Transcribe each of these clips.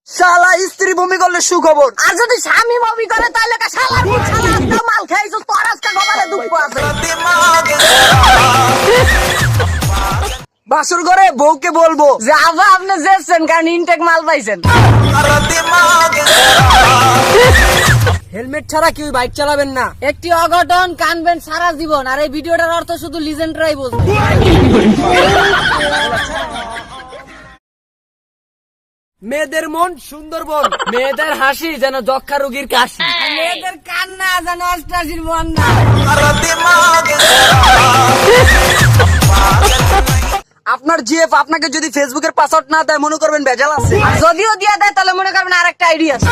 শালা স্ত্রী বমি করলে সুখবর। আর যদি স্বামী বমি করে তাহলে শালার মুখ শালা একটা মাল খাইছো তোর আজকে গবারে দুঃখ আছে। বাসর ঘরে বউকে বলবো যে আবা আপনি যেছেন কারণ ইনটেক মাল পাইছেন। হেলমেট ছাড়া কেউ বাইক চালাবেন না। একটি অঘটন কানবেন সারা জীবন, আর এই ভিডিওটার অর্থ শুধু লিজেন্ডরাই বুঝবে। মেয়েদের মন সুন্দরবন, মেয়েদের হাসি যেন যক্ষা রোগীর কাশি, মেয়েদের কান্না যেন অষ্টাশির বন্যা। আপনার জিএফ আপনাকে যদি ফেসবুকের পাসওয়ার্ড না দেয় মনে করবেন ভেজাল আছে। আর যদিও দিয়া দেয় তাহলে মনে করবেন আরেকটা আইডিয়া আছে।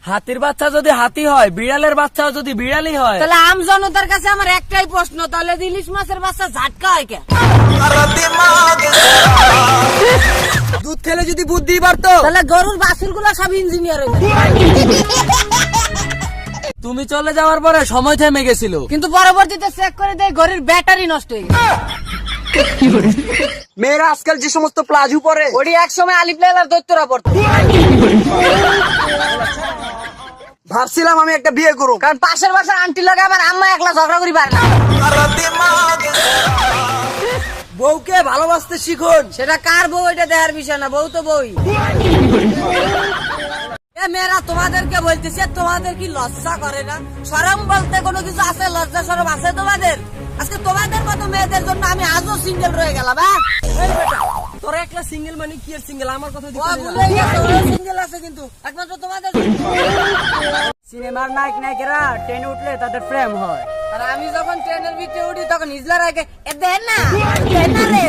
হাতির বাচ্চা যদি হাতি হয়, বিড়ালের বাচ্চাও যদি বিড়ালই হয়, তাহলে আম জনতার কাছে আমার একটাই প্রশ্ন, তাহলে ইলিশ মাছের বাচ্চা ঝাটকা হয় কেন? দুধ খেলে যদি বুদ্ধি বাড়তো, তাহলে গরুর বাছুর গুলা সব ইঞ্জিনিয়ার হয়ে যায়। তুমি চলে যাওয়ার পরে সময় থেমে গেছিল, কিন্তু পরবর্তীতে চেক করে দেয় ঘরের ব্যাটারি নষ্ট হয়ে গেছে। মেয়েরা আজকাল যে সমস্ত প্লাজু পরে, ওটি এক সময় আলিফ লাইলার দৈত্যরা পড়তো। ভাবছিলাম আমি একটা বিয়ে করব, কারণ পাশের বাসার আন্টি লাগে আবার আম্মা একলা ঝগড়া করি পারে না। বউকে ভালোবাসতে শিখুন। সেটা কার বউ এটা দেখার বিষয় না, বউ তো বউই। এ মেয়েরা তোমাদেরকে বলতেছে, তোমাদের কি লজ্জা করে না? শরম বলতে কোনো কিছু আছে? লজ্জা শরম আছে তোমাদের? আজকে তোমাদের মতো মেয়েদের জন্য আমি আজও সিঙ্গেল রয়ে গেলাম। তোরা একটা সিঙ্গেল মানে কি আর সিঙ্গেল, আমার কথা সিঙ্গেল আছে কিন্তু একমাত্র তোমাদের। সিনেমার নায়ক নায়িকারা ট্রেনে উঠলে তাদের প্রেম হয়, আর আমি যখন ট্রেনের ভিতরে উঠি তখন হিজলার আগে দেন না, দেন না রে।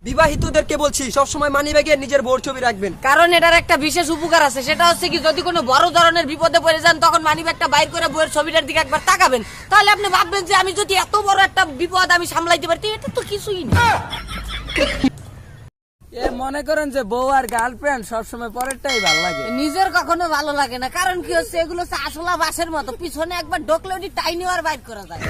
বিবাহিতদেরকে বলছি সবসময় মানি ব্যাগে নিজের বউর ছবি রাখবেন, কারণ এটার একটা বিশেষ উপকার আছে, সেটা হচ্ছে কি যদি কোনো বড় ধরনের বিপদে পড়ে যান তখন মানি ব্যাগটা বাইর করে বউয়ের ছবিটার দিকে একবার তাকাবেন, তাহলে আপনি ভাববেন যে আমি যদি এত বড় একটা বিপদ আমি সামলাইতে পারি, এটা তো কিছুই না। এ মনে করেন যে বউ আর গার্লফ্রেন্ড সবসময় পরেরটাই ভালো লাগে, নিজের কখনো ভালো লাগে না। কারণ কি হচ্ছে, এগুলো হচ্ছে আসলা বাসের মতো, পিছনে একবার ঢোকলে ওটি টাইনি আর বাইর করা যায়।